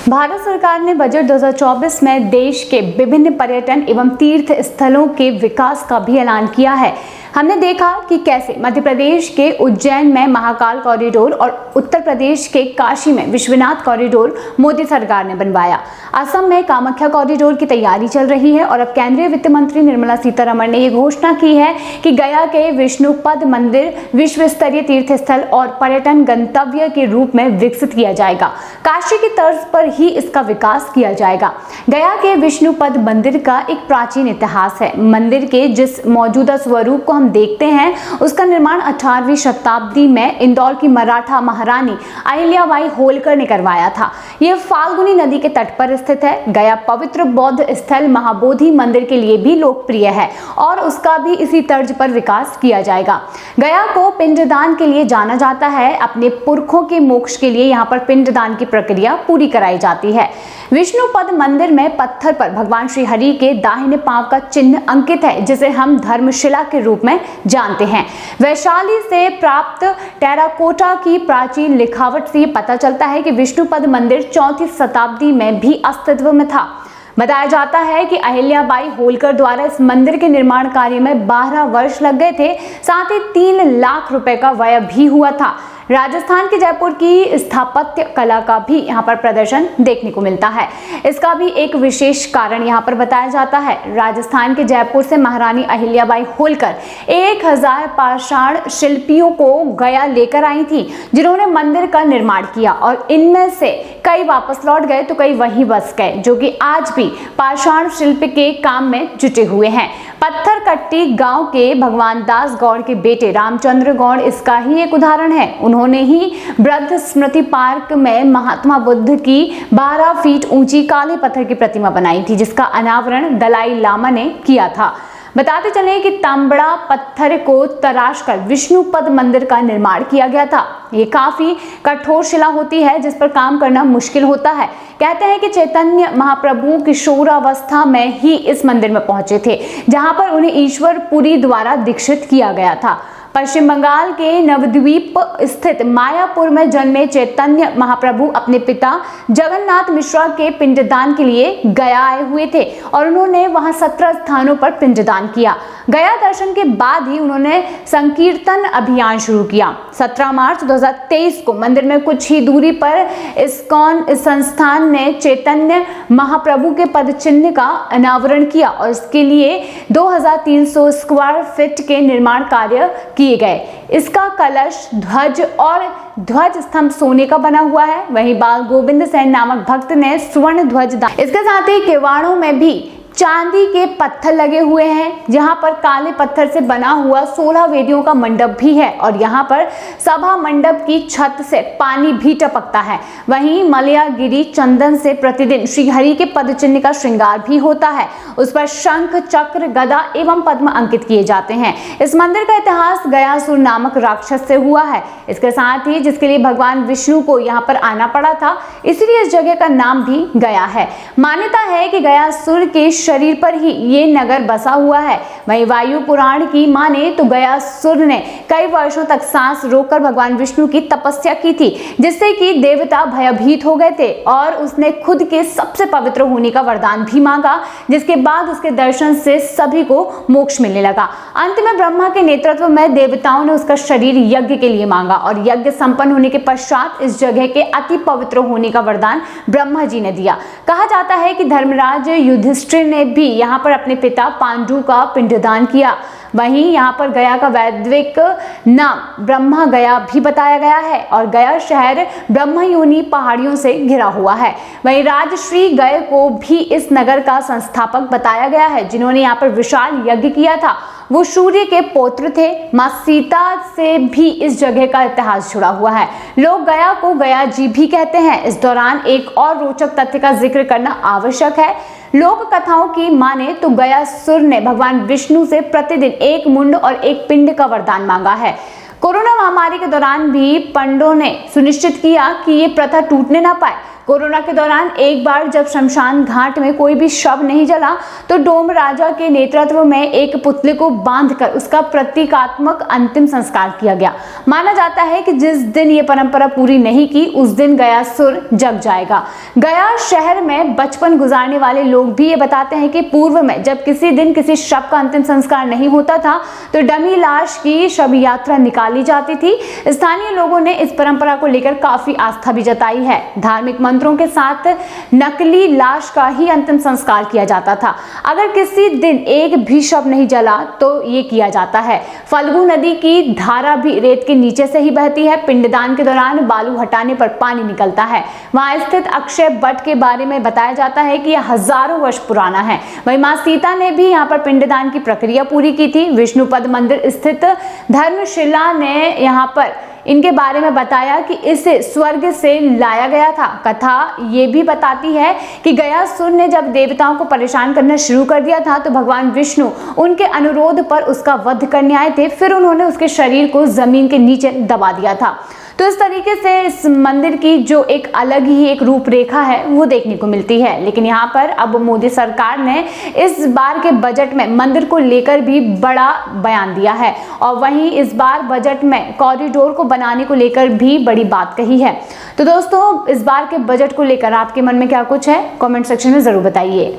भारत सरकार ने बजट 2024 में देश के विभिन्न पर्यटन एवं तीर्थ स्थलों के विकास का भी ऐलान किया है। हमने देखा कि कैसे मध्य प्रदेश के उज्जैन में महाकाल कॉरिडोर और उत्तर प्रदेश के काशी में विश्वनाथ कॉरिडोर मोदी सरकार ने बनवाया। असम में कामाख्या कॉरिडोर की तैयारी चल रही है और अब केंद्रीय वित्त मंत्री निर्मला सीतारमण ने ये घोषणा की है कि गया के विष्णुपद मंदिर विश्व स्तरीय तीर्थ स्थल और पर्यटन गंतव्य के रूप में विकसित किया जाएगा। काशी की तर्ज पर ही इसका विकास किया जाएगा। गया के विष्णुपद मंदिर का एक प्राचीन इतिहास है। मंदिर के जिस मौजूदा स्वरूप को हम देखते हैं उसका निर्माण 18वीं शताब्दी में इंदौर की मराठा महारानी अहिल्याबाई होलकर ने करवाया था। यह फाल्गुनी नदी के तट पर स्थित है। गया पवित्र बौद्ध स्थल महाबोधि मंदिर के लिए भी लोकप्रिय है और उसका भी इसी तर्ज पर विकास किया जाएगा। गया को पिंडदान के लिए जाना जाता है। अपने पुरखों के मोक्ष के लिए यहाँ पर पिंडदान की प्रक्रिया पूरी कराई जाती है। विष्णुपद मंदिर में पत्थर पर भगवान श्री हरि के दाहिने पांव का चिन्ह अंकित है, जिसे हम धर्मशिला के रूप में जानते हैं। वैशाली से प्राप्त टेराकोटा की प्राचीन लिखावट से पता चलता है कि विष्णुपद मंदिर 4वीं शताब्दी में भी अस्तित्व में था। बताया जाता है कि अहिल्याबाई होलकर द्वारा इस मंदिर के निर्माण कार्य में 12 वर्ष लग गए थे। साथ ही 3 लाख रुपए का व्यय भी हुआ था। राजस्थान के जयपुर की स्थापत्य कला का भी यहाँ पर प्रदर्शन देखने को मिलता है। इसका भी एक विशेष कारण यहाँ पर बताया जाता है। राजस्थान के जयपुर से महारानी अहिल्याबाई होलकर 1000 पाषाण शिल्पियों को गया लेकर आई थी, जिन्होंने मंदिर का निर्माण किया और इनमें से कई वापस लौट गए तो कई वहीं बस गए, जो कि आज भी पाषाण शिल्प के काम में जुटे हुए हैं। पत्थरकट्टी गांव के भगवान दास गौड़ के बेटे रामचंद्र गौड़ इसका ही एक उदाहरण है। उन्होंने ही वृद्ध स्मृति पार्क में महात्मा बुद्ध की 12 फीट ऊंची काले पत्थर की प्रतिमा बनाई थी, जिसका अनावरण दलाई लामा ने किया था। बताते चलें कि तांबड़ा पत्थर को तराशकर विष्णुपद मंदिर का निर्माण किया गया था। ये काफी कठोर शिला होती है, जिस पर काम करना मुश्किल होता है। कहते हैं कि चैतन्य महाप्रभु किशोरावस्था में ही इस मंदिर में पहुंचे थे, जहां पर उन्हें ईश्वरपुरी द्वारा दीक्षित किया गया था। पश्चिम बंगाल के नवद्वीप स्थित मायापुर में जन्मे चैतन्य महाप्रभु अपने पिता जगन्नाथ मिश्रा के पिंडदान के लिए गया आए हुए थे और उन्होंने वहां 17 स्थानों पर पिंडदान किया। गया दर्शन के बाद ही उन्होंने संकीर्तन अभियान शुरू किया। 17 मार्च 2023 को मंदिर में कुछ ही दूरी पर इस्कॉन संस्थान ने चैतन्य महाप्रभु के पद चिन्ह का अनावरण किया और इसके लिए 2300 स्क्वायर फीट के निर्माण कार्य किए गए। इसका कलश, ध्वज और ध्वज स्तंभ सोने का बना हुआ है। वहीं बाल गोविंद सेन नामक भक्त ने स्वर्ण ध्वज दान। इसके साथ ही किवाड़ों में भी चांदी के पत्थर लगे हुए हैं, जहां पर काले पत्थर से बना हुआ 16 वेदियों का मंडप भी है और यहां पर सभा मंडप की छत से पानी भी टपकता है। वहीं मलयागिरी चंदन से प्रतिदिन श्री हरि के पद चिन्ह का श्रृंगार भी होता है। उस पर शंख, चक्र, गदा एवं पद्म अंकित किए जाते हैं। इस मंदिर का इतिहास गयासुर नामक राक्षस से हुआ है। इसके साथ ही जिसके लिए भगवान विष्णु को यहाँ पर आना पड़ा था, इसलिए इस जगह का नाम भी गया है। मान्यता है कि गयासुर के शरीर पर ही ये नगर बसा हुआ है। वहीं वायु पुराण की माने तो गयासुर ने कई वर्षों तक सांस रोककर भगवान विष्णु की तपस्या की थी, जिससे कि देवता भयभीत हो गए थे और उसने खुद के सबसे पवित्र होने का वरदान भी मांगा, जिसके बाद उसके दर्शन से सभी को मोक्ष मिलने लगा। अंत में ब्रह्मा के नेतृत्व में देवताओं ने उसका शरीर यज्ञ के लिए मांगा और यज्ञ संपन्न होने के पश्चात इस जगह के अति पवित्र होने का वरदान ब्रह्मा जी ने दिया। कहा जाता है कि धर्मराज युधिष्ठिर ने भी यहाँ पर अपने पिता पांडु का पिंडदान किया। वहीं यहाँ पर गया का वैदिक नाम ब्रह्मा गया भी बताया गया है और गया शहर ब्रह्मयोनि पहाड़ियों से घिरा हुआ है। वहीं राजश्री गय को भी इस नगर का संस्थापक बताया गया है, जिन्होंने यहाँ पर विशाल यज्ञ किया था। वो सूर्य के पौत्र थे। माँ सीता से भी इस जगह का इतिहास जुड़ा हुआ है। लोग गया को गया जी भी कहते हैं। इस दौरान एक और रोचक तथ्य का जिक्र करना आवश्यक है। लोक कथाओं की माने तो गयासुर ने भगवान विष्णु से प्रतिदिन एक मुंड और एक पिंड का वरदान मांगा है। कोरोना महामारी के दौरान भी पंडों ने सुनिश्चित किया कि ये प्रथा टूटने ना पाए। कोरोना के दौरान एक बार जब शमशान घाट में कोई भी शव नहीं जला तो डोम राजा के नेतृत्व में एक पुतले को बांधकर उसका प्रतीकात्मक अंतिम संस्कार किया गया। माना जाता है कि जिस दिन ये परंपरा पूरी नहीं की उस दिन गयासुर जग जाएगा। गया शहर में बचपन गुजारने वाले लोग भी ये बताते हैं कि पूर्व में जब किसी दिन किसी शव का अंतिम संस्कार नहीं होता था तो डमी लाश की शव यात्रा निकाली जाती थी। स्थानीय लोगों ने इस परंपरा को लेकर काफी आस्था भी जताई है। धार्मिक मंत्रों के साथ नकली लाश का ही अंतिम संस्कार किया जाता था। अगर किसी दिन एक भी शव नहीं जला तो ये किया जाता है। फल्गु नदी की धारा भी रेत के नीचे से ही बहती है। पिंडदान के दौरान बालू हटाने पर पानी निकलता है। वहां स्थित अक्षय वट के बारे में बताया जाता है कि यह हजारों वर्ष पुराना है। वहीं मां सीता ने भी यहाँ पर पिंडदान की प्रक्रिया पूरी की थी। विष्णुपद मंदिर स्थित धर्मशिला ने यहाँ पर इनके बारे में बताया कि इसे स्वर्ग से लाया गया था। कथा ये भी बताती है कि गयासुर ने जब देवताओं को परेशान करना शुरू कर दिया था तो भगवान विष्णु उनके अनुरोध पर उसका वध करने आए थे। फिर उन्होंने उसके शरीर को जमीन के नीचे दबा दिया था। तो इस तरीके से इस मंदिर की जो एक अलग ही एक रूपरेखा है वो देखने को मिलती है। लेकिन यहाँ पर अब मोदी सरकार ने इस बार के बजट में मंदिर को लेकर भी बड़ा बयान दिया है और वहीं इस बार बजट में कॉरिडोर को बनाने को लेकर भी बड़ी बात कही है। तो दोस्तों, इस बार के बजट को लेकर आपके मन में क्या कुछ है, कमेंट सेक्शन में जरूर बताइए।